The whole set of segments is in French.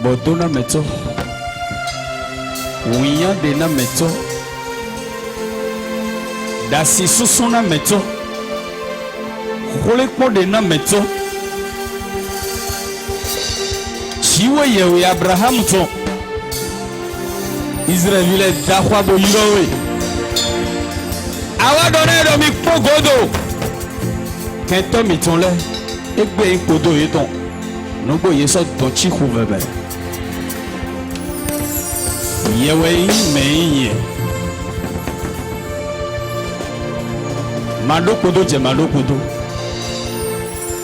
Bodona meto, wiya dena meto, dasi susuna meto, kolekpo dena meto, chiwe yewe Abraham to, Israël dakwa do yirowe, awa donne do mi pogodo, kento mi ton le, egbe ikodo yeton, nogo yeso don chiku vebe. Yewe meye madokodo je madokodo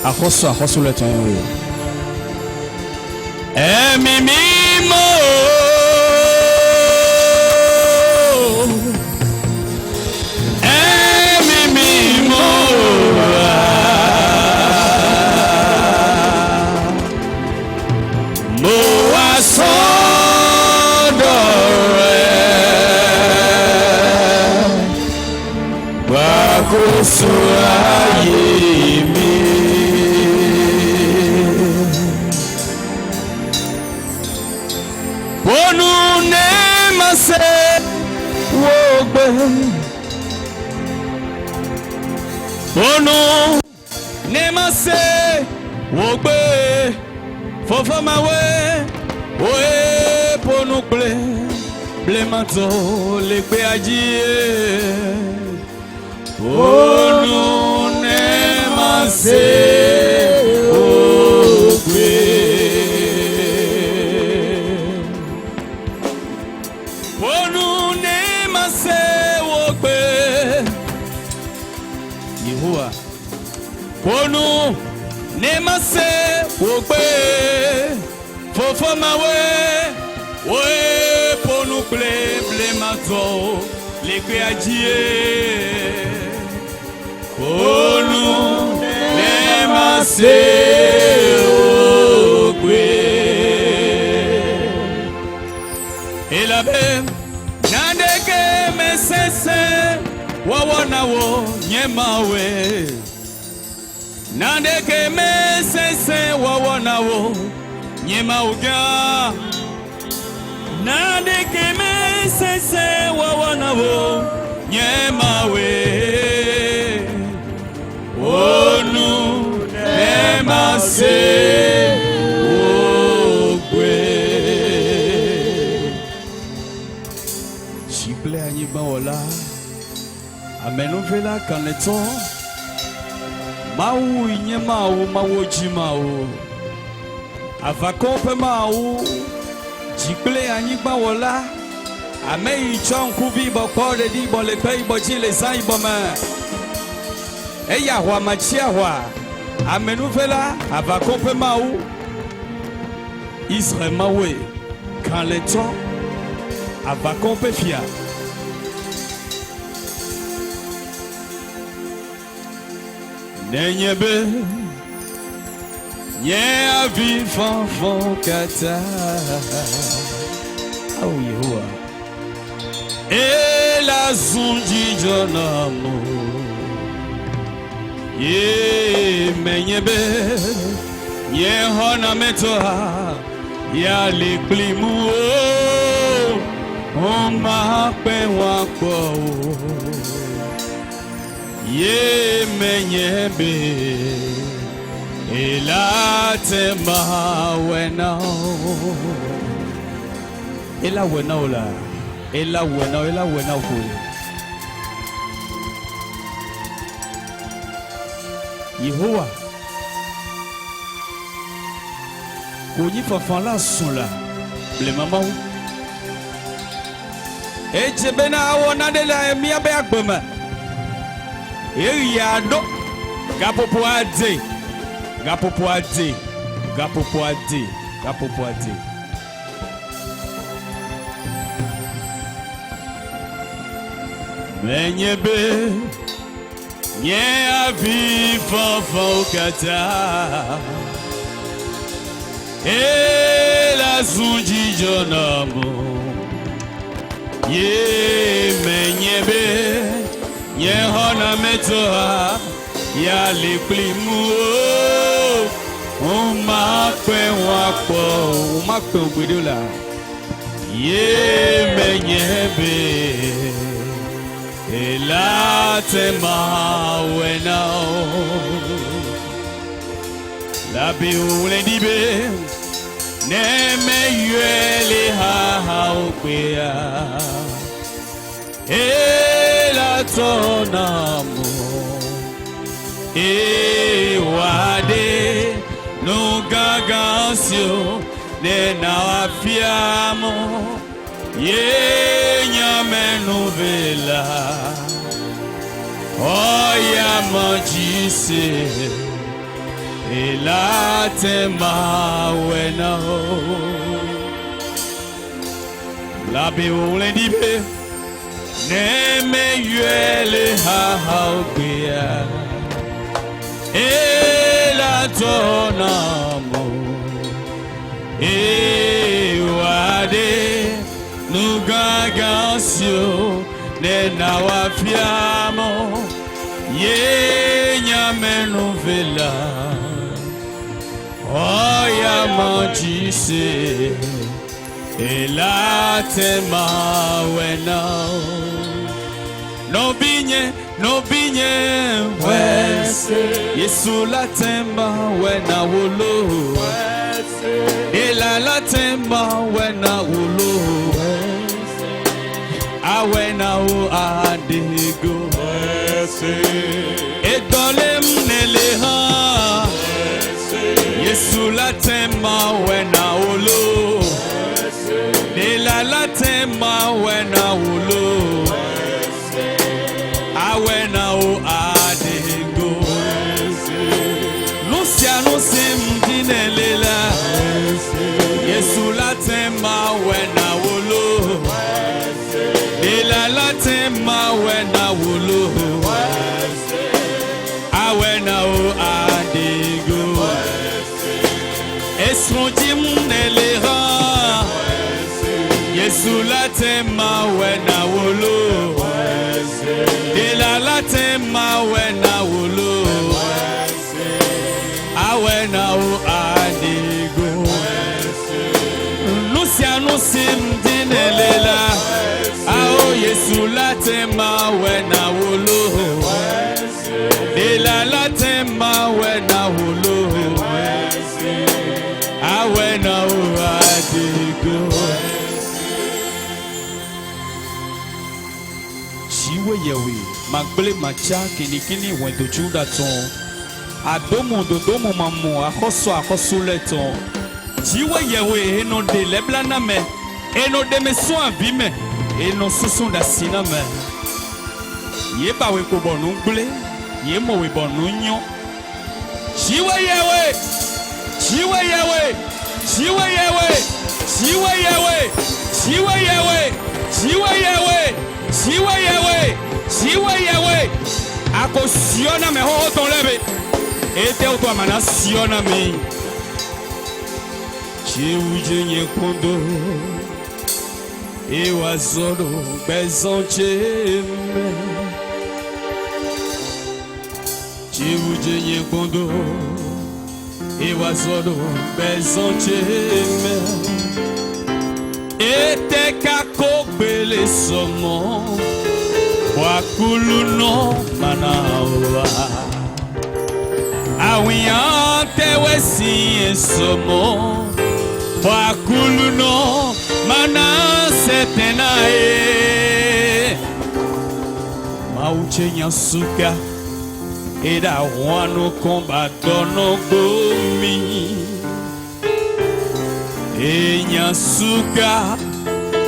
akoso le ton we mimimo mimimo moaso Soyemi Bonu ne mase wogbe Bonu ne mase wogbe Fofa mawe oe ponu ble mato legbe ajie Onu nemase ogbe Onu nemase ogbe Yehowa Onu nemase ogbe Fofo mawe we ponu ble mato legbe ajie Onu nemase ogbe Elabe nandeke mesese wawonawo nyemawe Nandeke mesese wawonawo nyemauga Nandeke mesese wawonawo nyemawe Onu nemase ogwe Chiple anyiba ola Amenovela kaneto Mawu inye mawu jimawu Avakompe mawu Chiple anyiba ola Ame ichon kubi bokore di bolekwe iboji le zan ibome Eya hwa machia hwa amenuvela avakompe maou Israël mawe quand le temps avakompe fia Nenyebe nye avi fanfan kata Aou Yehowa E la zundi jonamo Ye menyebe Ye hona metoa Ya le klimu O ma pe wako Ye menyebe Ela tema wena Ela wena ola Ela wena oku Yehowa Konyi fafan la son la Le maman Eche bena awona de la miya be agbema Yado Gapopo ade Gapopo ade Gapopo ade Gapopo ade Menyebe nye avi fofo kata la zunji jonamo ye menyebe nye hona metoa ya liklimu umakwe obidola ye menyebe la tema wena la biule dibe ne me yele ha opea la tonamo wade no gagasio ne na afiamo ye nyame novela oya majise la tema wena la beole dibe ne me yele ha opea la tonamo wade nugagasio ne na wafiamo ye nyame novela oya majise la tema wena no binye wese Yesu la tema wena wolo la tema wena wolo awena o adigo edolem neleha Yesu la tema wena wolo la tema wena wolo awena o adigo Lucia no sim dinelela Yesu la tema wena wolo la tema wena wolo awena o adigo esronjim nelera Yesu la tema wena wolo la tema wena wolo awena o adigo Lucia no sim dinelela Yesu la tema wena wolo la tema wena wolo awena o adigo Chiwe yewe magbele macha kinikini wendo chuda ton adomo dodomo mamu akoso leton Chiwe yewe eno de leblana me eno de meso avime eno susun da siname ye ba we ko bonu gble ye mo we bonu nyon Chiwe yewe akosiona me ho ton lebe ete o to mana siona me Chiuje nye kondo Ewazoro bezoncheme Chiuje nye kondo Ewazoro bezoncheme Ete kako bele somo Wakulu no manawa Awiyante wesi somo Wakulu no mana setenae Mauche nyasuka Eda wano kombadono gomi E nyasuka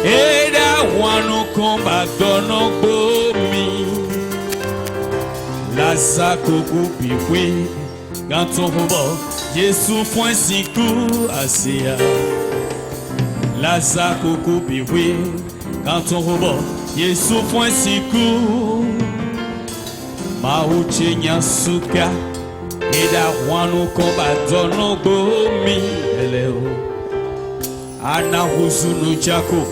Eda wano kombadono gomi La zako kupiwe Ganton robo Yesu fwen siku asia La zako kupiwe Ganton robo Yesu fue siku Mauche nyasuka Eda wanu koba dono gomi Eleo Ana huzunu jako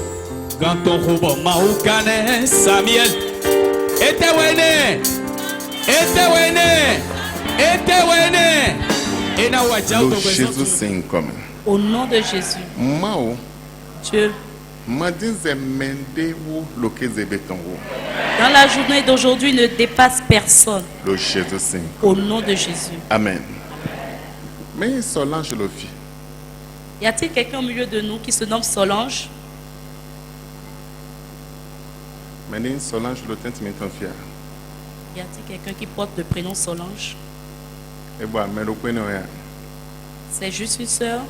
Ganton hubo maukane Samuel Etewene Le Jésus Saint comme. Au nom de Jésus. Mao. Dieu. Dans la journée d'aujourd'hui, ne dépasse personne. Le Jésus Saint. Au nom de Jésus. Amen. Mais Solange le fit. Y a-t-il quelqu'un au milieu de nous qui se nomme Solange? Mais Solange le tente maintenant fier. Y a-t-il quelqu'un qui porte le prénom Solange? C'est juste une sœur.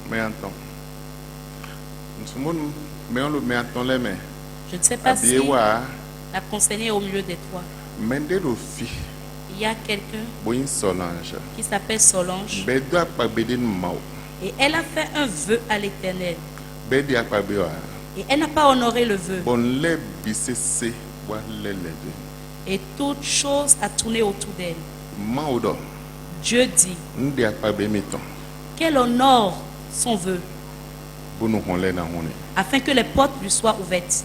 Mais attends. Je ne sais pas si la concernée est au milieu des trois. Il y a quelqu'un qui s'appelle Solange. Et elle a fait un vœu à l'Éternel. Et elle n'a pas honoré le vœu. Et toute chose a tourné autour d'elle. Dieu dit qu'elle honore son vœu afin que les portes lui soient ouvertes.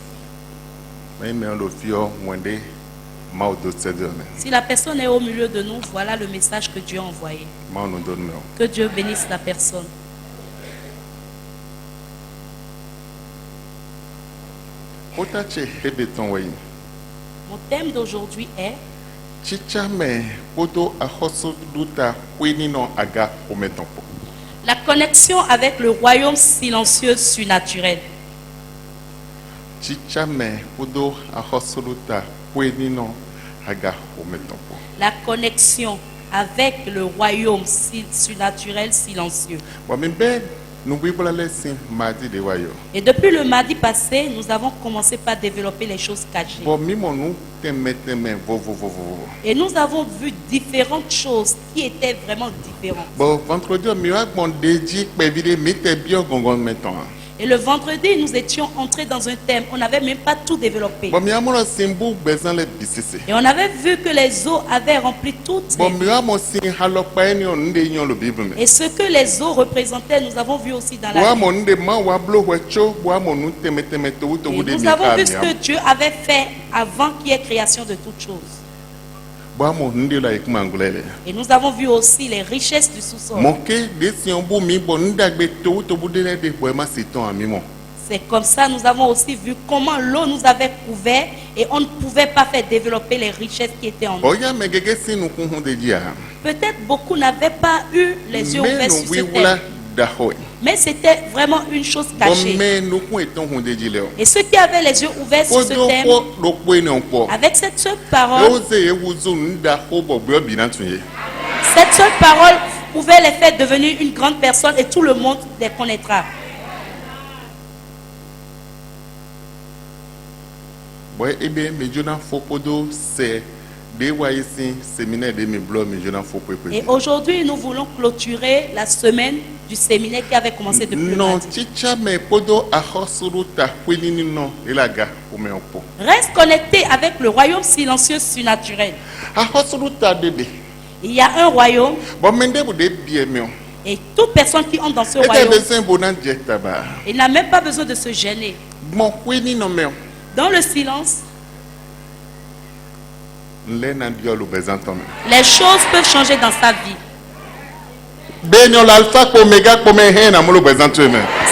Si la personne est au milieu de nous, voilà le message que Dieu a envoyé. Que Dieu bénisse la personne. Mon thème d'aujourd'hui est la connexion avec le royaume silencieux surnaturel. La connexion avec le royaume surnaturel silencieux. Et depuis le mardi passé, nous avons commencé par développer les choses cachées. Et nous avons vu différentes choses qui étaient vraiment différentes. Et le vendredi, nous étions entrés dans un thème. On n'avait même pas tout développé. Et on avait vu que les eaux avaient rempli toutes les vies. Et ce que les eaux représentaient, nous avons vu aussi dans la Bible. Et nous avons vu ce que Dieu avait fait avant qu'il y ait création de toutes choses. Et nous avons vu aussi les richesses du sous-sol. C'est comme ça nous avons aussi vu comment l'eau nous avait couvert et on ne pouvait pas faire développer les richesses qui étaient en nous. Peut-être beaucoup n'avaient pas eu les yeux ouverts sur ce thème. Mais c'était vraiment une chose cachée. Et ceux qui avaient les yeux ouverts sur ce thème, avec cette seule parole pouvait les faire devenir une grande personne et tout le monde les connaîtra. Et aujourd'hui, nous voulons clôturer la semaine du séminaire qui avait commencé depuis le mardi. Reste connecté avec le royaume silencieux surnaturel. Il y a un royaume. Et toute personne qui entre dans ce royaume, il n'a même pas besoin de se gêner. Dans le silence, les choses peuvent changer dans sa vie.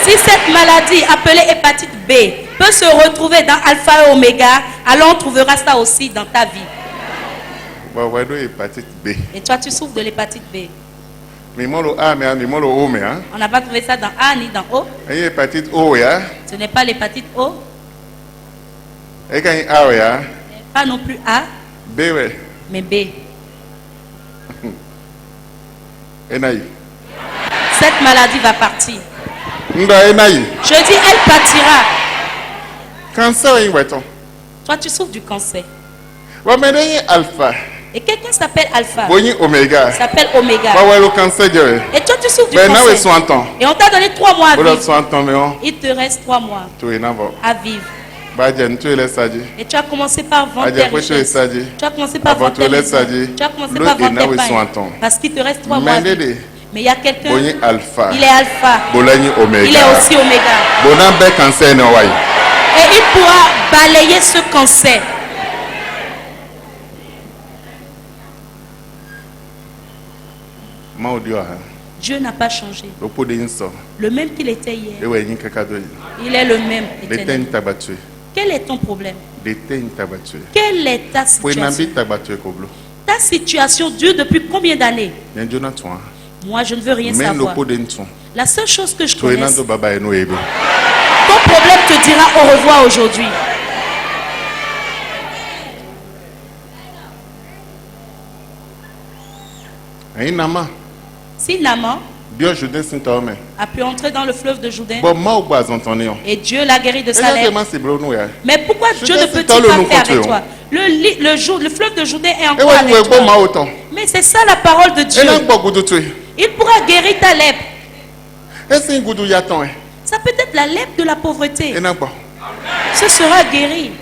Si cette maladie appelée hépatite B peut se retrouver dans Alpha et Oméga, alors on trouvera ça aussi dans ta vie. Et toi, tu souffres de l'hépatite B. On n'a pas trouvé ça dans A ni dans O. Ce n'est pas l'hépatite O. Pas non plus A. Mais B. Cette maladie va partir. Je dis, elle partira. Toi, tu souffres du cancer. Et quelqu'un s'appelle Alpha. Boyi Oméga. S'appelle Oméga. Bawa cancer. Et toi tu souffres du Ben nawe cancer. 60 ans. Et on t'a donné 3 mois à Bodo vivre. 60 ans mais on. Il te reste 3 mois Tu es navo. à vivre. Bajen tu es saji. Et tu as commencé par vendre tes Aja ko tu es richesses. saji. Tu as commencé par vendre tes Abato le maisons. saji. Tu as commencé Lo par vendre inawe tes pains. 60 ans. Parce qu'il te reste 3 mois à vivre. Mendede. Mais il y a quelqu'un, Boyi Alpha. il est Alpha. Bolani Oméga. Il est aussi Oméga. Bonambe cancer no wai. Et il pourra balayer ce cancer. Ma odio ha. Dieu n'a pas changé. Lo po de inso. Le même qu'il était hier. Ewe yin kakado yi. Il est le même De ten éternel. tabatue. Quel est ton problème? De ten tabatue. Quelle est ta Po situation? nambi tabatue ko blo. Ta situation dure depuis combien d'années? Yan jona twa. Moi, je ne veux rien Men lo savoir. po de ntu. La seule chose que je To connais, enando baba eno ebe. ton problème te dira au revoir aujourd'hui. Ayin nama. Si Naaman Bio Jourdain Saint-Homme. a pu entrer dans le fleuve de Jourdain Bon ma ogba zontonio. et Dieu l'a guéri de sa Ella lèpre, dema se bro no ya. mais pourquoi Je Dieu sais ne si peut-il t'as le pas nom faire contre avec eux. toi? Le fleuve de Jourdain est encore Ewe avec we bo ma toi. oton. Mais c'est ça la parole de Dieu. Ela gbo gudu tu. Il pourra guérir ta lèpre. Esi gudu ya ton e. Ça peut être la lèpre de la pauvreté. Ena gbo. Ce sera guéri.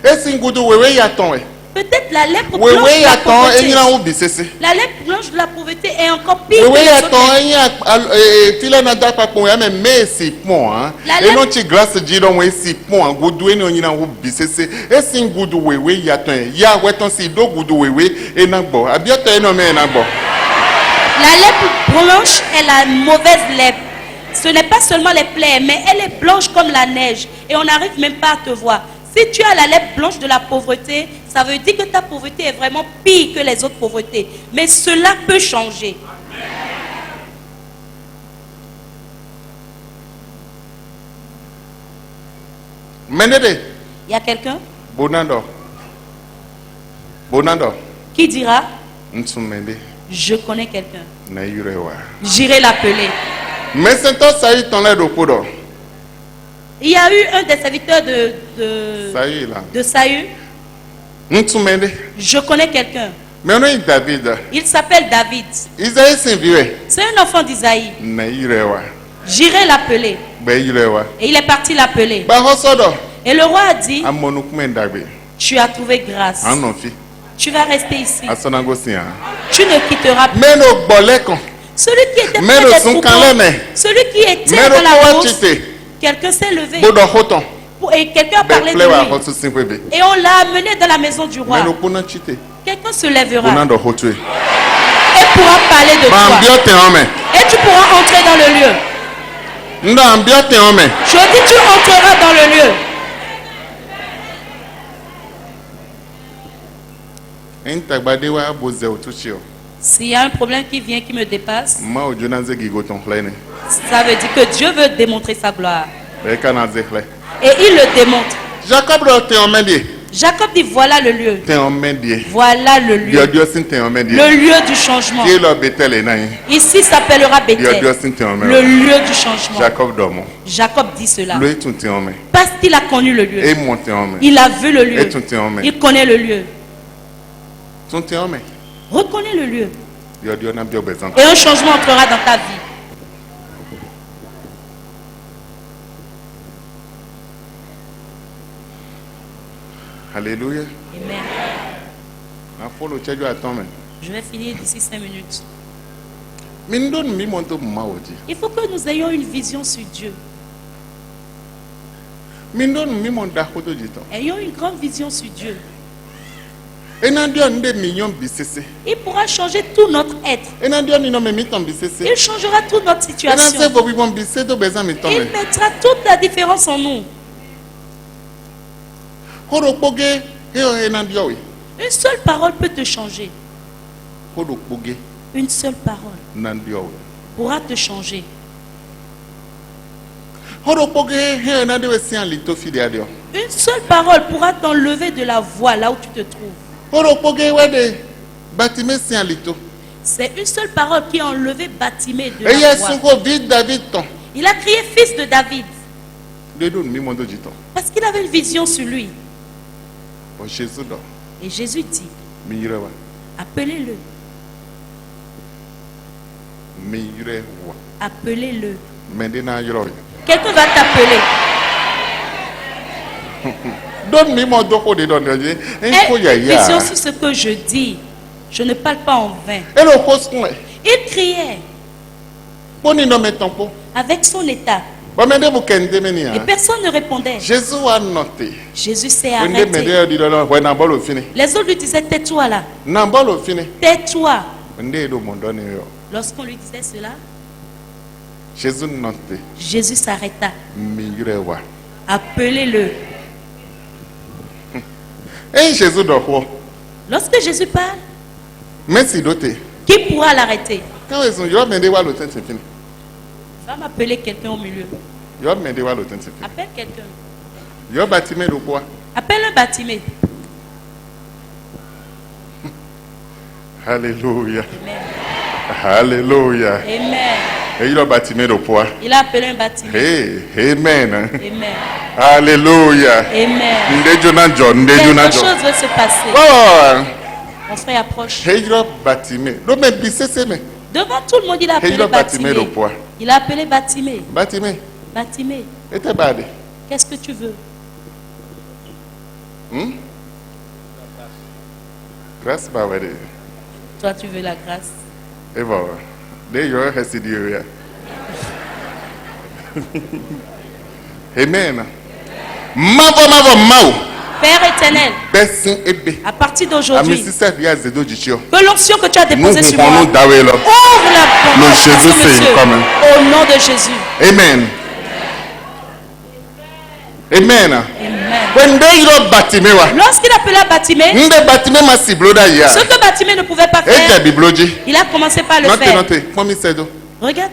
Esi gudu wewe ya ton e. Peut-être la lèpre blanche Wewe de ya la ton pauvreté. enyina wo bisese. La lèpre blanche de la pauvreté est encore pire que Wewe les ya autres ton lèpres. enya tile na da papo ya me si pon hein. La Eno lèpre- chi grâce ji don we si pon gudu eni onyina wo bisese. Esi gudu wewe ya ton e. Ya weton si do gudu wewe ena gbo. Abiota eno me ena gbo. La lèpre blanche est la mauvaise lèpre. Ce n'est pas seulement les plaies, mais elle est blanche comme la neige. Et on n'arrive même pas à te voir. Si tu as la lèpre blanche de la pauvreté, ça veut dire que ta pauvreté est vraiment pire que les autres pauvretés. Mais cela peut changer. Menede. Il y a quelqu'un Bonando. Bonando. qui dira, Ntsumende. je connais quelqu'un. Na yurewa. J'irai l'appeler. Mais c'est toi ça y ton l'aide au poudre. Il y a eu un des serviteurs Ça y est là. de Saül. Ntsumende. Je connais quelqu'un. Mais on est David. Il s'appelle David. Isaïe s'enviait. C'est un enfant d'Isaïe. Na yurewa. J'irai l'appeler. Ben yurewa. Et il est parti l'appeler. Ba hosodo. Et le roi a dit, Amonukumen dagbe. tu as trouvé grâce. Anofi. Tu vas rester ici. Asonango sian. Tu ne quitteras pas. Mais no bolekon. Celui qui était Mais près le des son troupeaux, calme. celui qui était Mais dans le la power brousse, chite. quelqu'un s'est levé Bodo hoton. et quelqu'un a Ben parlé de plewa lui. hotu simpebe. Et on l'a amené dans la maison du roi. Mais no pona chite. Quelqu'un se lèvera Bonando hotue. et pourra parler de Ba toi. ambiote homme. Et tu pourras entrer dans le lieu. Ndo ambiote homme. Je dis, tu entreras dans le lieu. Intagbadewa boze otuchio. S'il y a un problème qui vient, qui me dépasse, Ma o jonaze gigoton chlene. ça veut dire que Dieu veut démontrer sa gloire. Ben kana zekhle. Et il le démontre. Jacob do te homme die. Jacob dit, voilà le lieu. Te homme die. Voilà le Dio lieu. dio sin te homme die. Le lieu du changement. Qui lo betel enai. Ici s'appellera Dio dio Bethel. sin te homme. Le lieu du changement. Jacob domo. Jacob dit cela. Lo etun te homme. Parce qu'il a connu le lieu. E monte homme. Il a vu le lieu. Et tout est homme. Il connaît le lieu. Ton te homme. Reconnais le lieu. Dio dio na bio bezan. Et un changement entrera dans ta vie. Alléluia. Amen. Na follow chejo atome. Je vais finir d'ici 5 minutes. Mindon mi monto mawoji. Il faut que nous ayons une vision sur Dieu. Mindon mi monda koto jito. Ayons une grande vision sur Dieu. Enandio nde mignon bisese. Il pourra changer tout notre être. Enandio ni no me miton bisese. Il changera toute notre Enanse situation. bo bi bon bise do bezan mi Il tome. mettra toute la différence en nous. Horo poge heo enandio wi. Une seule parole peut te changer. Horo poge Une seule parole nandio wi. pourra te changer. Horo poge heo enandio sian lito fide adio. Une seule parole pourra t'enlever de la voie là où tu te trouves. Horo poge wede batime sian lito. C'est une seule parole qui a enlevé Batimée de Eye la voie. sunko vid David ton. Il a crié fils de David De don mi mondo jito. parce qu'il avait une vision sur lui. Et Jésus dit, appelez-le. Appelez-le. Quelqu'un va t'appeler. C'est aussi ce que je dis. Je ne parle pas en vain. Il criait avec son état. Et personne ne répondait. Jésus s'est arrêté. Les autres lui disaient, tais-toi là. Tais-toi. Lorsqu'on lui disait cela, Jésus s'arrêta. Appelez-le. Lorsque Jésus parle, qui pourra l'arrêter? Va m'appeler quelqu'un au milieu. Appelle quelqu'un. Appelle un Bartimée. Alléluia. Amen. Alléluia. Amen. Et il a Bartimée le poids. Il a appelé un Bartimée. Hey, amen. Amen. Alléluia. Amen. Quelque chose va se passer. Mon frère approche. Devant tout le monde, il a appelé Bartimée. Il a appelé Bartimée. Bartimée. Qu'est-ce que tu veux? Grâce, toi, tu veux la grâce. Amen. Père éternel, à partir d'aujourd'hui, que l'onction que tu as déposée sur moi, ouvre la porte au nom de Jésus. Amen. Amen. Lorsqu'il appela Bartimée, ce que Bartimée ne pouvait pas faire, il a commencé par le faire. Regarde,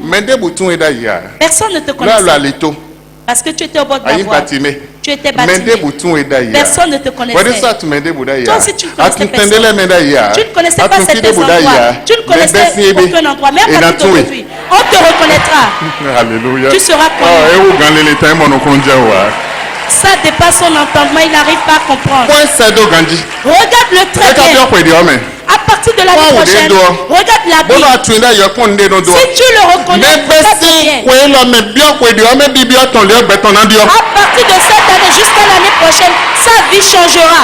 personne ne te connaissait parce que tu étais au bord de la voie. Tu étais Bartimée. Personne ne te connaissait. Toi aussi tu ne connaissais personne. Tu ne connaissais pas certains endroits. Tu ne connaissais aucun endroit. Mais à partir d'aujourd'hui, on te reconnaîtra. Alléluia. Tu seras connu. Ça dépasse son entendement, il n'arrive pas à comprendre. Regarde le trait. À partir de l'année prochaine, regarde la Bible. Si tu le reconnais, regarde bien. À partir de cette année jusqu'à l'année prochaine, sa vie changera.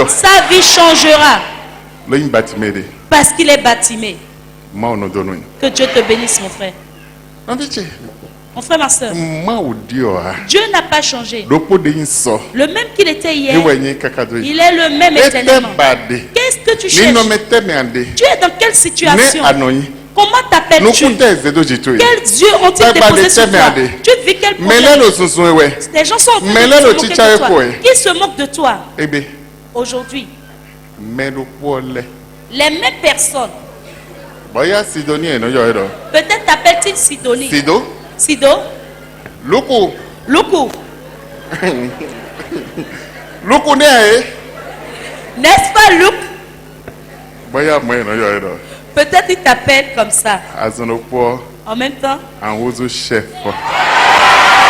Sa vie changera. Parce qu'il est Bartimée. Que Dieu te bénisse, mon frère. Mon frère, ma soeur, Dieu n'a pas changé. Le même qu'il était hier, il est le même éternellement. Qu'est-ce que tu cherches? Tu es dans quelle situation? Comment t'appelles-tu? Quels yeux ont-ils déposé sur toi? Tu vis quel problème? Les gens sont en train de se moquer de toi. Qui se moque de toi? Aujourd'hui, les mêmes personnes. Peut-être t'appelle-t-il Sidonie. Sido? Luku. N'est-ce pas Luke? Peut-être il t'appelle comme ça. En même temps,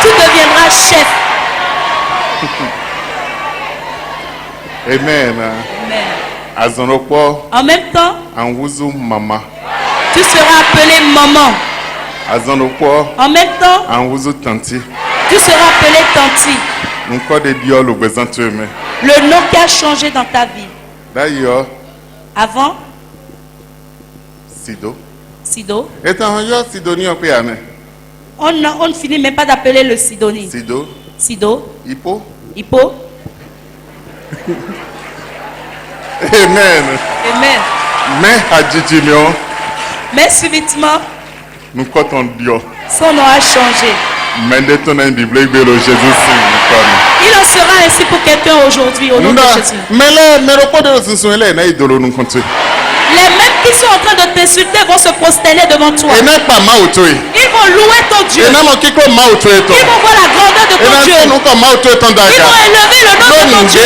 tu deviendras chef. Amen. En même temps, tu seras appelé maman. En même temps, tu seras appelé tanti. Le nom qui a changé dans ta vie. Avant, Sido. On ne finit même pas d'appeler le Sidonie. Sido. Hippo. Amen. Mais subitement, nous comptons Dieu. Son nom a changé. Il en sera ainsi pour quelqu'un aujourd'hui au nom de Jésus. Les mêmes qui sont en train de t'insulter vont se prosterner devant toi. Ils vont louer ton Dieu. Ils vont voir la grandeur de ton Dieu. Ils vont élever le nom de ton Dieu.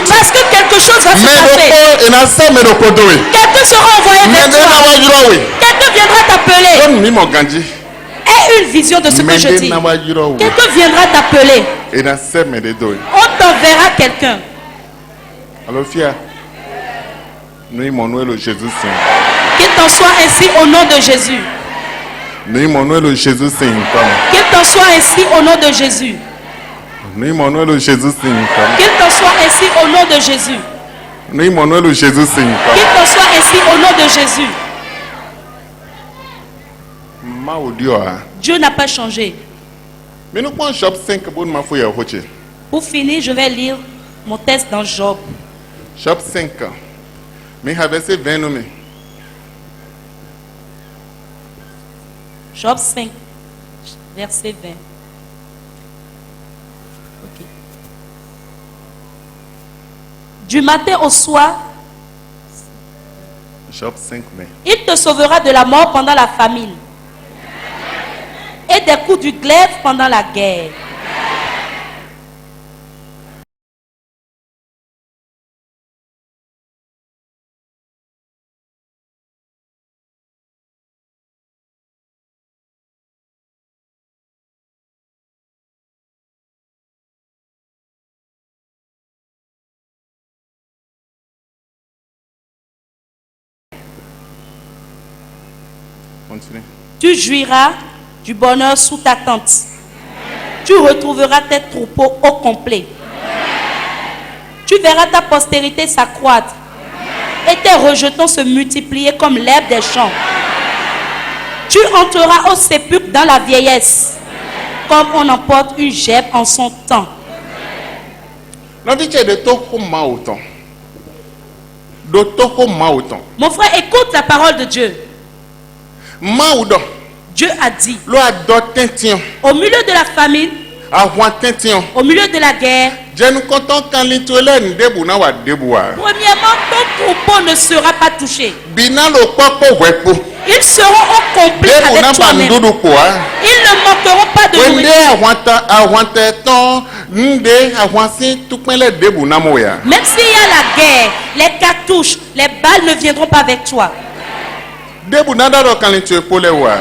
Parce que quelque chose va se passer. Quelqu'un sera envoyé vers toi. Quelqu'un viendra t'appeler. Et une vision de ce que je dis, quelqu'un viendra t'appeler. On t'enverra quelqu'un. Alors, Qu'il t'en soit ainsi au nom de Jésus. Qu'il t'en soit ainsi au nom de Jésus. Qu'il t'en soit ainsi au nom de Jésus. Qu'il t'en soit ainsi au nom de Jésus. Dieu n'a pas changé. Pour finir, je vais lire mon texte dans Job. Job 5. Job 5, verset 20. Okay. Du matin au soir, Job 5, il te sauvera de la mort pendant la famine et des coups du glaive pendant la guerre. Tu jouiras du bonheur sous ta tente. Tu retrouveras tes troupeaux au complet. Tu verras ta postérité s'accroître et tes rejetons se multiplier comme l'herbe des champs. Tu entreras au sépulcre dans la vieillesse, comme on emporte une gerbes en son temps. Mon frère, écoute la parole de Dieu. Dieu a dit, au milieu de la famine, au milieu de la guerre, premièrement, ton troupeau ne sera pas touché. Ils seront au complet avec toi-même. Ils ne manqueront pas de nourriture. Même s'il y a la guerre, les cartouches, les balles ne viendront pas avec toi.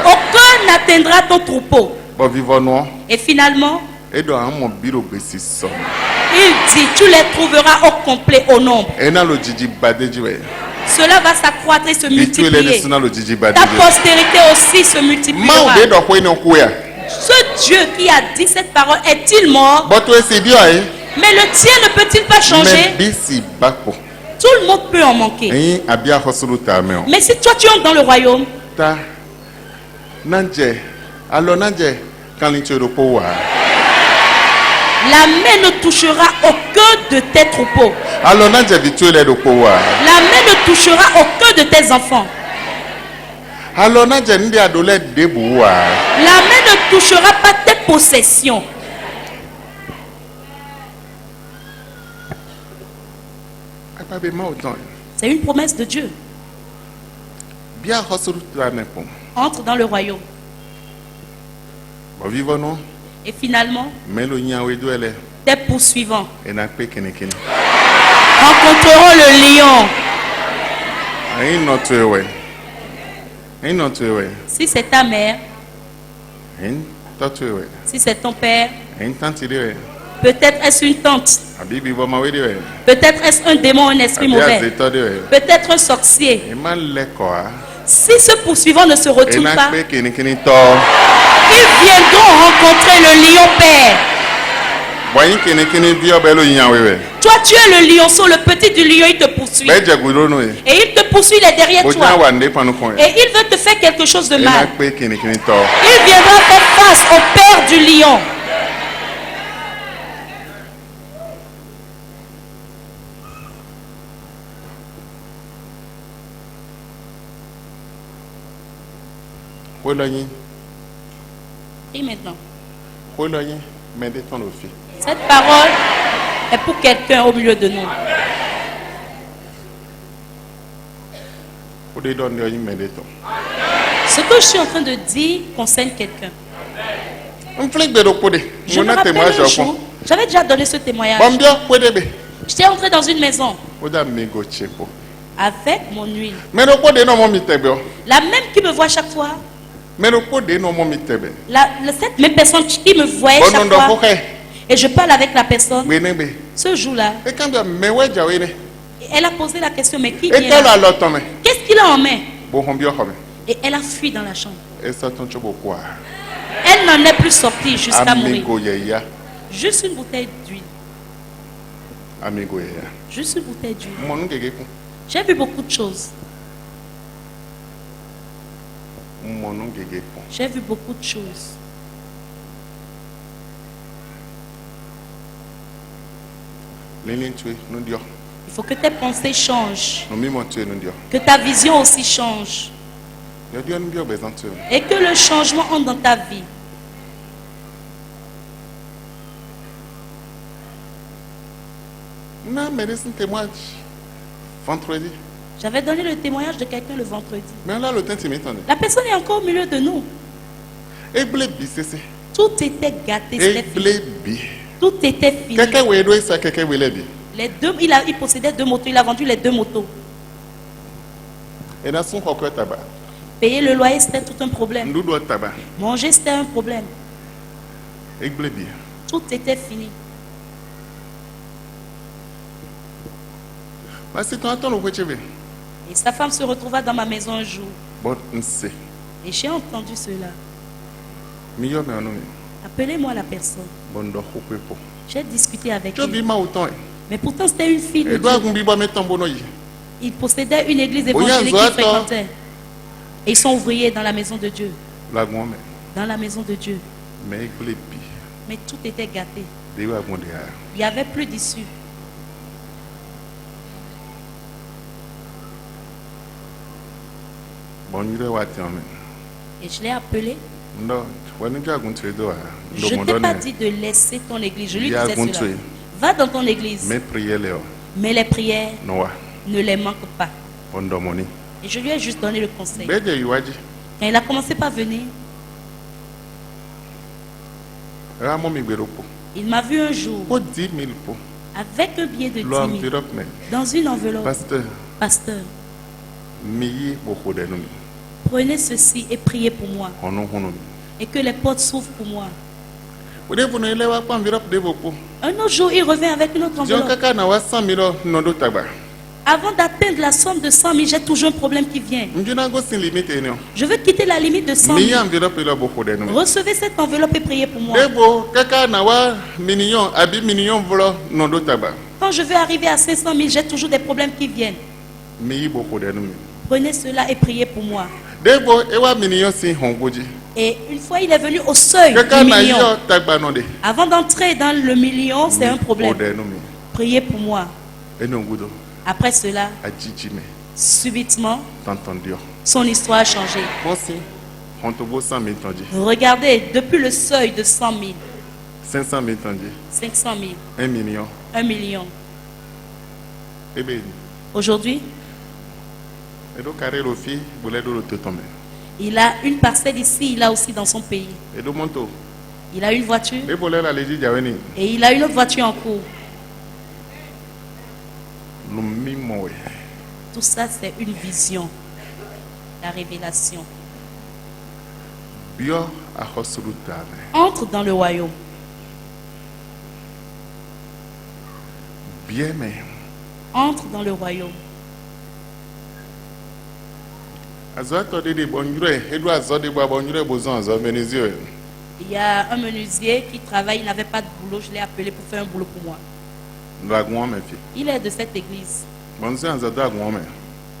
Aucun n'atteindra ton troupeau. Et finalement, il dit, tu les trouveras au complet au nombre. Cela va s'accroître et se multiplier. Ta postérité aussi se multipliera. Ce Dieu qui a dit cette parole, est-il mort? Mais le tien ne peut-il pas changer? Tout le monde peut en manquer. Mais si toi tu entres dans le royaume, la main ne touchera aucun de tes troupeaux. La main ne touchera aucun de tes enfants. La main ne touchera pas tes possessions. C'est une promesse de Dieu. Entre dans le royaume. Et finalement, tes poursuivants rencontreront le lion. Si c'est ta mère, si c'est ton père, peut-être est-ce une tante, peut-être est-ce un démon, un esprit mauvais, peut-être un sorcier. Si ce poursuivant ne se retourne pas, ils viendront rencontrer le lion père. Toi tu es le lionceau, le petit du lion, il te poursuit. Et il te poursuit, il est derrière toi. Et il veut te faire quelque chose de mal. Il viendra faire face au père du lion. Et maintenant, cette parole est pour quelqu'un au milieu de nous. Ce que je suis en train de dire concerne quelqu'un. Je me rappelle un jour, j'avais déjà donné ce témoignage. J'étais entré dans une maison avec mon huile. La même qui me voit chaque fois. Cette même personne qui me voyait chaque fois, et je parle avec la personne, ce jour-là, elle a posé la question, mais qui vient là? Qu'est-ce qu'il a en main? Et elle a fui dans la chambre. Elle n'en est plus sortie jusqu'à mourir. Juste une bouteille d'huile. Juste une bouteille d'huile. J'ai vu beaucoup de choses. J'ai vu beaucoup de choses. Il faut que tes pensées changent. Que ta vision aussi change. Et que le changement entre dans ta vie. J'avais donné le témoignage de quelqu'un le vendredi. La personne est encore au milieu de nous. Tout était gâté, c'était fini. Tout était fini. Les deux, il possédait 2 motos, il a vendu les 2 motos. Payer le loyer, c'était tout un problème. Manger, c'était un problème. Tout était fini. Et sa femme se retrouva dans ma maison un jour. Et j'ai entendu cela. Appelez-moi la personne. J'ai discuté avec elle. Mais pourtant c'était une fille de Dieu. Il possédait une église évangélique qu'il fréquentait. Et ils sont ouvriers dans la maison de Dieu. Dans la maison de Dieu. Mais tout était gâté. Il n'y avait plus d'issue. Et je l'ai appelé. Je ne t'ai pas dit de laisser ton église. Je lui disais cela. Va dans ton église. Mais les prières ne les manquent pas. Et je lui ai juste donné le conseil. Quand il a commencé par venir, il m'a vu un jour avec un billet de 10 000 dans une enveloppe. Pasteur, prenez ceci et priez pour moi. Et que les portes s'ouvrent pour moi. Un autre jour, il revient avec une autre enveloppe. Avant d'atteindre la somme de 100 000, j'ai toujours un problème qui vient. Je veux quitter la limite de 100 000. Recevez cette enveloppe et priez pour moi. Quand je veux arriver à 500 000, j'ai toujours des problèmes qui viennent. Prenez cela et priez pour moi. Et une fois il est venu au seuil du million. Avant d'entrer dans le million, c'est un problème. Priez pour moi. Après cela, subitement, son histoire a changé. Regardez, depuis le seuil de 100 000, 500 000, 1 million. Aujourd'hui, il a une parcelle ici, il a aussi dans son pays. Il a une voiture et il a une autre voiture en cours. Tout ça, c'est une vision, la révélation. Entre dans le royaume. Entre dans le royaume. Il y a un menuisier qui travaille, il n'avait pas de boulot, je l'ai appelé pour faire un boulot pour moi. Il est de cette église.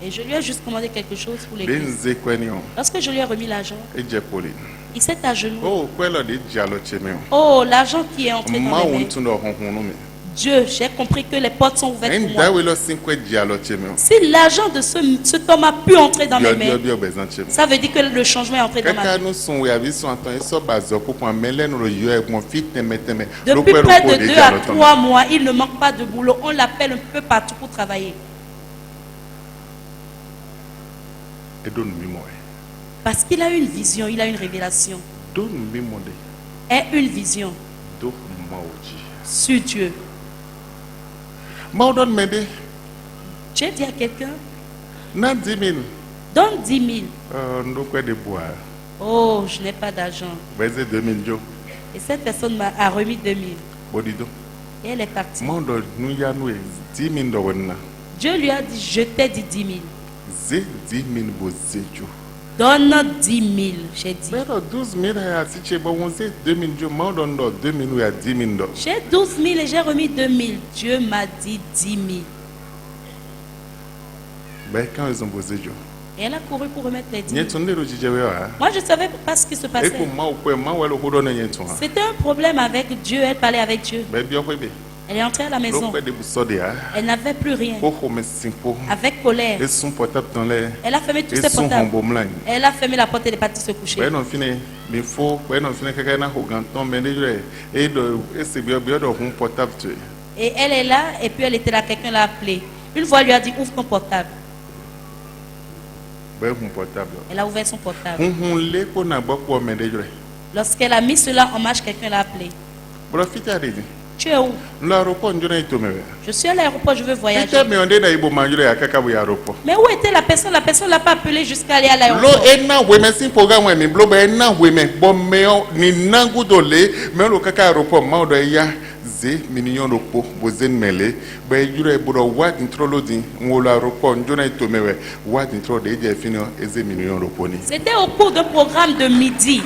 Et je lui ai juste commandé quelque chose pour l'église. Lorsque je lui ai remis l'argent, il s'est agenouillé. Oh, l'argent qui est entré dans mes mains. Dieu, j'ai compris que les portes sont ouvertes pour moi. Si l'argent de cet homme a pu entrer dans mes mains, ça veut dire que le changement est entré dans ma vie. Depuis près de 2 à 3 mois, il ne manque pas de boulot. On l'appelle un peu partout pour travailler. Parce qu'il a une vision, il a une révélation. Et une vision sur Dieu. J'ai dit à quelqu'un, donne 10 000. Oh, je n'ai pas d'argent. 2000 jo. Et cette personne a remis 2000. Bodido. Et elle est partie. Mondo nuya nwe 10 000 do wonna. Dieu lui a dit, je t'ai dit 10 000. Ze 10 000 bozejo. Donne 10 000, j'ai dit. Pero 12 000 ya si che bon ze 2000 jo mondo ndo 2000 ya 10 000 do. J'ai 12 000 et j'ai remis 2 000. Dieu m'a dit 10 000. Ben quand ils ont bozejo. Et elle a couru pour remettre les 10 000. Moi, je ne savais pas ce qui se passait. C'était un problème avec Dieu. Elle parlait avec Dieu. Elle est entrée à la maison. Elle n'avait plus rien. Avec colère. Elle a fermé tous ses portables. Elle a fermé la porte et elle est partie se coucher. Et elle est là, et puis elle était là, quelqu'un l'a appelé. Une fois, elle lui a dit, ouvre ton portable. Elle a ouvert son portable. Lorsqu'elle a mis cela en marche, quelqu'un l'a appelé. Tu es où? Je suis à l'aéroport, je veux voyager. Mais où était la personne? La personne ne l'a pas appelé jusqu'à aller à l'aéroport. C'était au cours d'un programme de midi.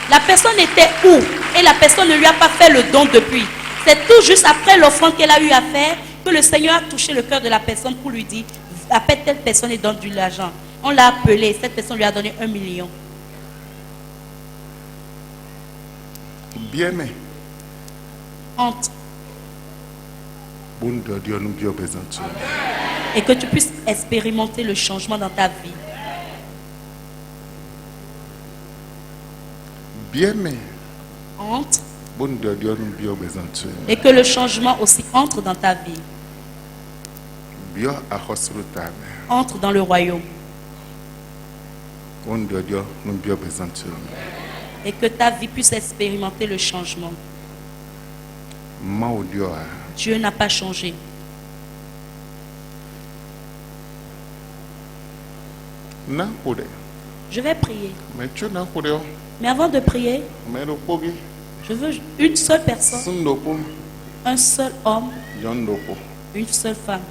La personne était où? Et la personne ne lui a pas fait le don depuis. C'est tout juste après l'offrande qu'elle a eu à faire que le Seigneur a touché le cœur de la personne pour lui dire, appelle telle personne et donne de l'argent. On l'a appelé, cette personne lui a donné 1 million. Bien, mais entre. Et que tu puisses expérimenter le changement dans ta vie. Bien, mais entre. Et que le changement aussi entre dans ta vie. Entre dans le royaume. Et que ta vie puisse expérimenter le changement. Dieu n'a pas changé. Je vais prier. Mais avant de prier, je veux une seule personne, un seul homme, une seule femme.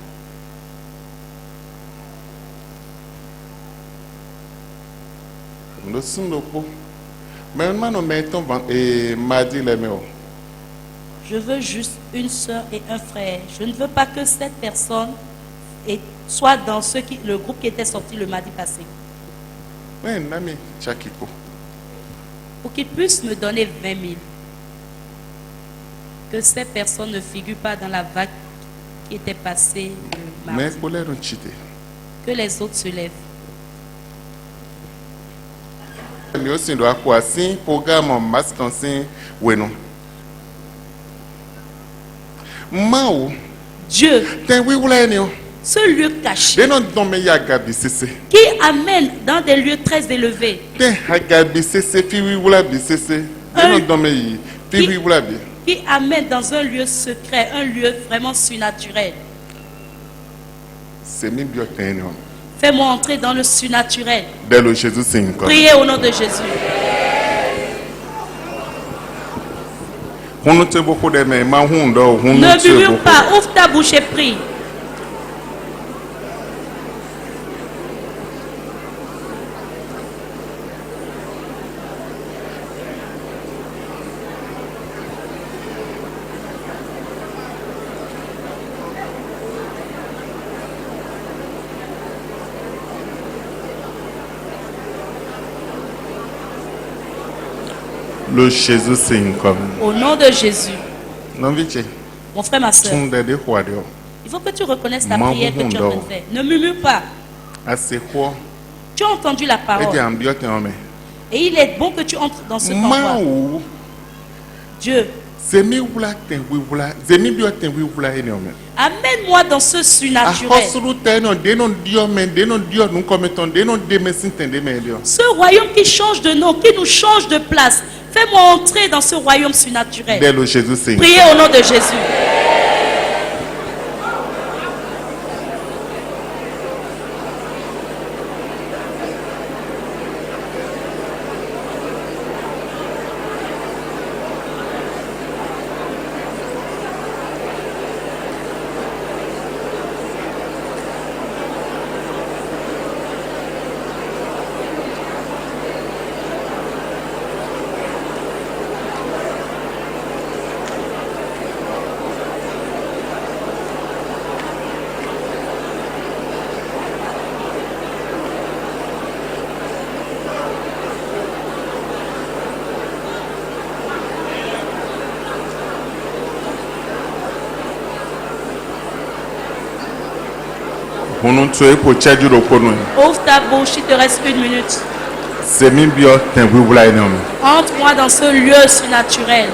Je veux juste une soeur et un frère. Je ne veux pas que cette personne soit dans le groupe qui était sorti le mardi passé. Pour qu'il puisse me donner 20 000. Que ces personnes ne figurent pas dans la vague qui était passée le mardi. Que les autres se lèvent. Dieu, ce lieu caché qui amène dans des lieux très élevés, qui amène dans un lieu secret, un lieu vraiment surnaturel. Fais-moi entrer dans le surnaturel. Priez au nom de Jésus. Ne murmure pas, ouvre ta bouche et prie. Le Jésus comme. Au nom de Jésus. Mon frère, ma soeur. Il faut que tu reconnaisses la prière que tu es en train de faire. Ne murmure pas. Tu as entendu la parole. Et il est bon que tu entres dans ce convoi. Dieu. Amène-moi dans ce surnaturel. Ce royaume qui change de nom, qui nous change de place. Fais-moi entrer dans ce royaume surnaturel. Priez au nom de Jésus. Ouvre ta bouche, il te reste 1 minute. Entre-moi dans ce lieu surnaturel.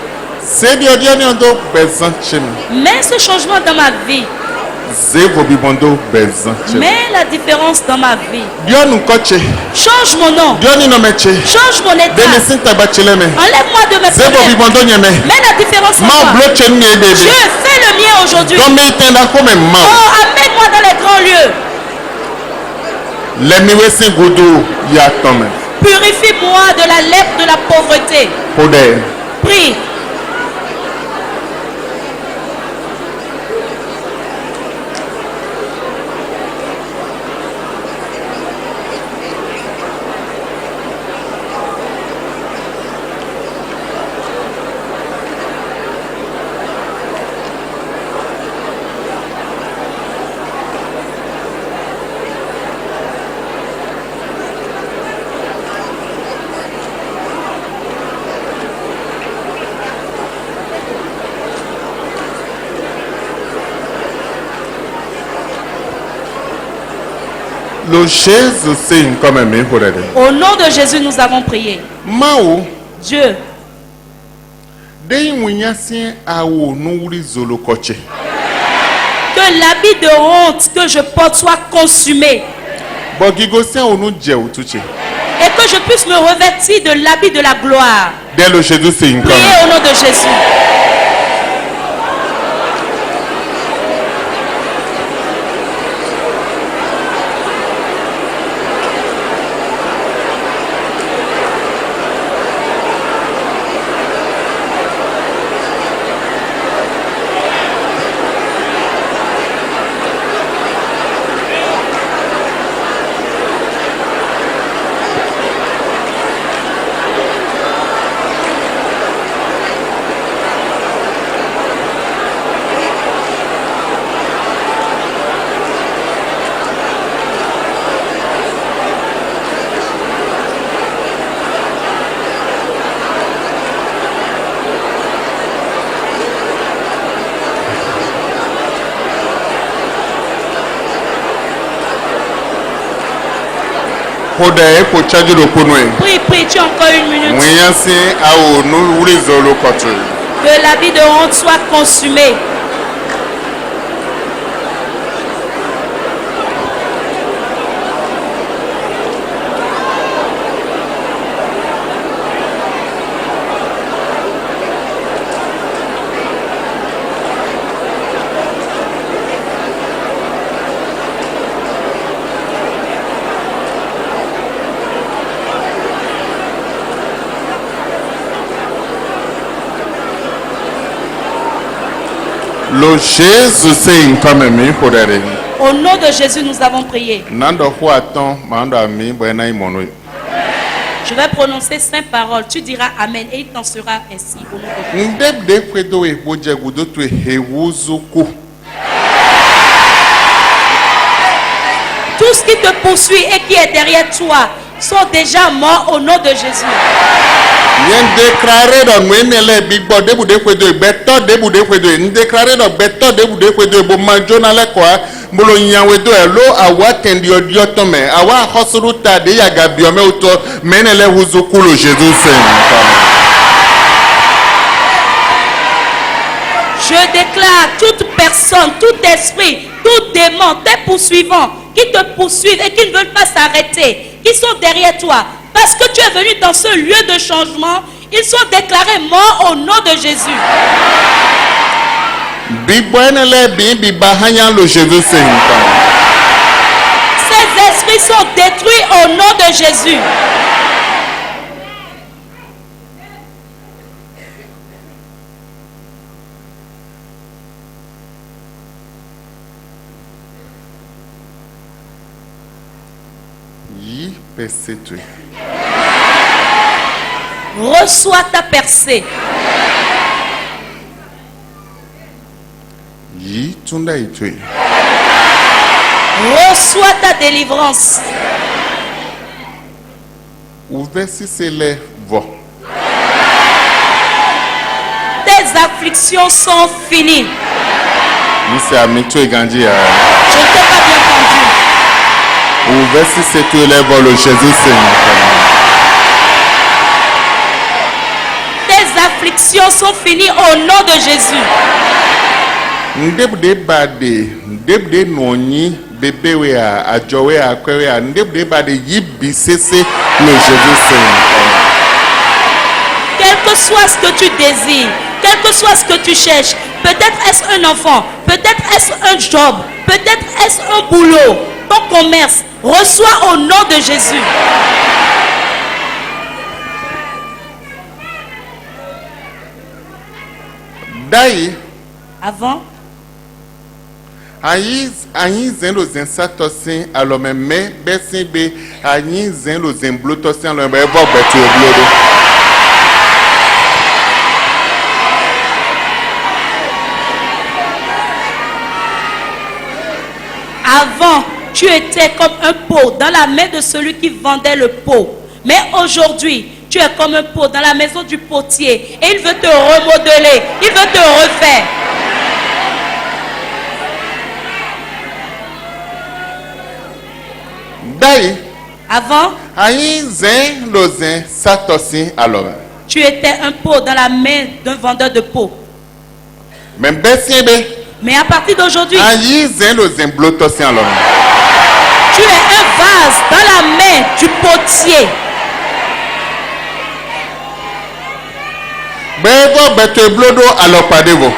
Mets ce changement dans ma vie. Mets la différence dans ma vie. Change mon nom. Change mon état. Enlève-moi de mes problèmes. Mets la différence en moi. Dieu, fais le mien aujourd'hui. Oh, amène-moi dans les grands lieux. Purifie-moi de la lèpre de la pauvreté. Prie. Au nom de Jésus, nous avons prié. Dieu. Que l'habit de honte que je porte soit consumé. Et que je puisse me revêtir de l'habit de la gloire. Priez au nom de Jésus. Prie, tu as encore 1 minute. Que l'habit de honte soit consumé. Au nom de Jésus, nous avons prié. Je vais prononcer 5 paroles. Tu diras Amen et il t'en sera ainsi. Au nom de Jésus. Tout ce qui te poursuit et qui est derrière toi sont déjà morts au nom de Jésus. Je déclare toute personne, tout esprit, tout démon, tes poursuivants qui te poursuivent et qui ne veulent pas s'arrêter, qui sont derrière toi, parce que tu es venu dans ce lieu de changement, ils sont déclarés morts au nom de Jésus. Ces esprits sont détruits au nom de Jésus. Reçois ta percée. Reçois ta délivrance. Tes afflictions sont finies. Je ne t'ai pas bien entendu. Ouvert si c'est tout élève le Jésus Seigneur. Tes afflictions sont finies au nom de Jésus. Ndebde bade, ndebde noni, bébé wea, adjowe akwea, ndebde bade yibi cesse le Jésus Seigneur. Quel que soit ce que tu désires, quel que soit ce que tu cherches, peut-être est-ce un enfant, peut-être est-ce un job, peut-être est-ce un boulot, ton commerce, reçois au nom de Jésus. Daí, avant, Ayi zendo zen satosin alome me besin be ayi zendo zen blotosin alome be vo betu oblodo. Avant, tu étais comme un pot dans la main de celui qui vendait le pot. Mais aujourd'hui, tu es comme un pot dans la maison du potier. Et il veut te remodeler, il veut te refaire. Daí, avant, ayi zen lo zen satosin alome. Tu étais un pot dans la main d'un vendeur de pot. Mais besin be. Mais à partir d'aujourd'hui, ayi zen lo zen blotosin alome. Tu es un vase dans la main du potier. Bevo betu oblodo alopadevo.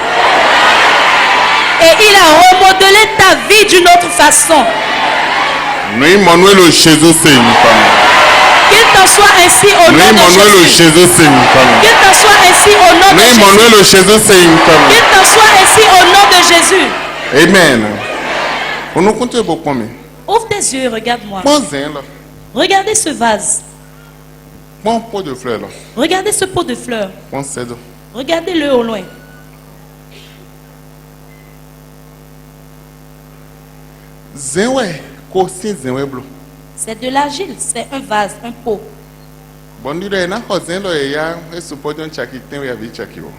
Et il a remodelé ta vie d'une autre façon. Nous Manuel le Jésus Seigneur. Qu'il t'en soit ainsi au nom de Jésus. Qu'il t'en soit ainsi au nom de Jésus. Qu'il t'en soit ainsi au nom de Jésus. Amen. On nous compte beaucoup. Ouvre tes yeux et regarde-moi. Bon zin là. Regardez ce vase. Bon pot de fleurs là. Regardez ce pot de fleurs. Bon cèdre. Regardez-le au loin. Zin ouais. Kosi zin ouais bleu. C'est de l'argile, c'est un vase, un pot. Bon dire na zin là ya et suppose un chakiten ouais avec chakio.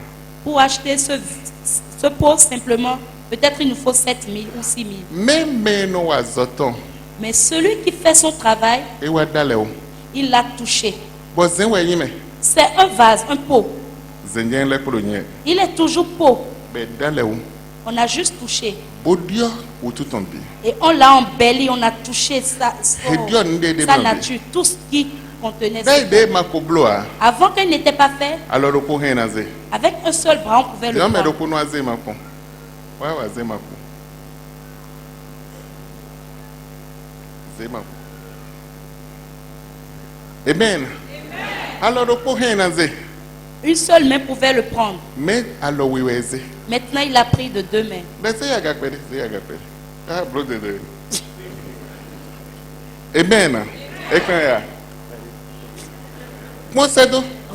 Pour acheter ce pot simplement, peut-être il nous faut 7 000 ou 6 000. Même no azoton. Mais celui qui fait son travail, E wa daleo. il l'a touché. Bon zin ouais yime. C'est un vase, un pot. Zenyen le polonien. Il est toujours pot. Be daleo. On a juste touché. Bodio ou tout en bi. Et on l'a embelli, on a touché sa nature, tout ce qui contenait. Avant qu'elle n'était pas fait, avec un seul bras, on pouvait le prendre. Amen. Alors, une seule main pouvait le prendre. Mais alors, oui, maintenant, il a pris de 2 mains. Amen.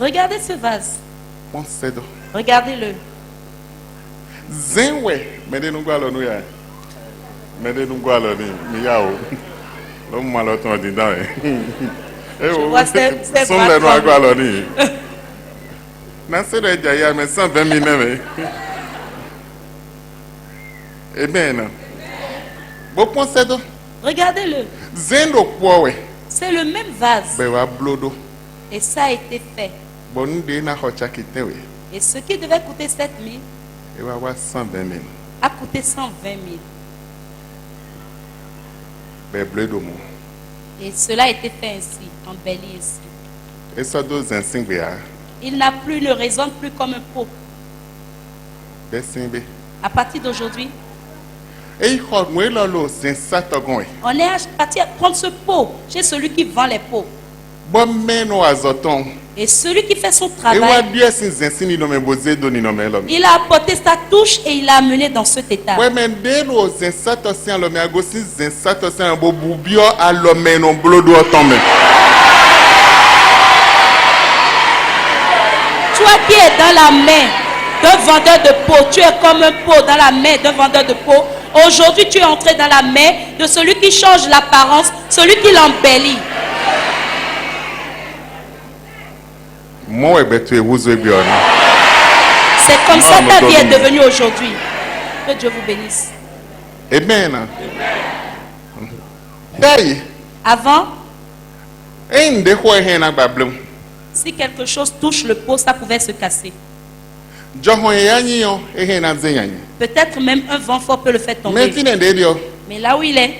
Regardez ce vase. Regardez-le. Je vois c'est mais 120 000 Amen. Regardez-le. C'est le même vase. Et ça a été fait. Et ce qui devait coûter 7 000 a coûté 120 000. Et cela a été fait ainsi, embelli ainsi. Il n'a plus, ne résonne plus comme un pot. À partir d'aujourd'hui, on est parti à prendre ce pot chez celui qui vend les pots. Et celui qui fait son travail, il a apporté sa touche et il l'a amené dans cet état. Toi qui es dans la main d'un vendeur de peau, tu es comme un pot dans la main d'un vendeur de peau. Aujourd'hui, tu es entré dans la main de celui qui change l'apparence, celui qui l'embellit. C'est comme ça ta vie est devenue aujourd'hui. Que Dieu vous bénisse. Amen. Daí, Avant, si quelque chose touche le pot, ça pouvait se casser. Peut-être même un vent fort peut le faire tomber. Mais là où il est,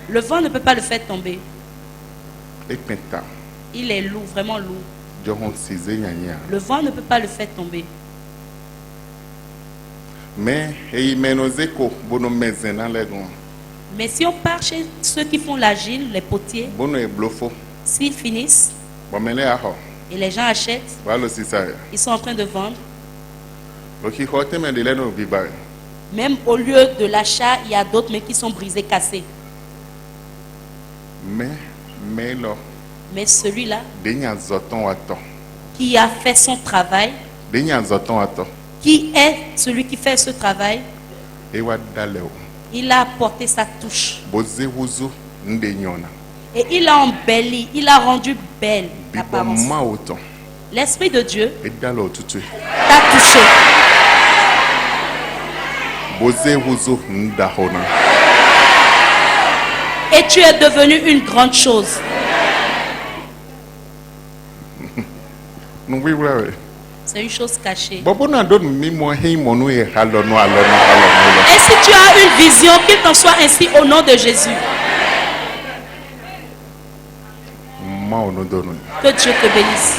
le vent ne peut pas le faire tomber. Il est lourd, vraiment lourd. Le vent ne peut pas le faire tomber. Mais si on part chez ceux qui font l'argile, les potiers, s'ils finissent et les gens achètent, ils sont en train de vendre. Même au lieu de l'achat, il y a d'autres mais qui sont brisés, cassés. Mais celui-là qui a fait son travail, qui est celui qui fait ce travail, il a apporté sa touche. Et il a embelli, il a rendu belle l'apparence. L'Esprit de Dieu t'a touché. Et tu es devenu une grande chose. C'est une chose cachée. Et si tu as une vision, qu'il t'en soit ainsi au nom de Jésus. Que Dieu te bénisse.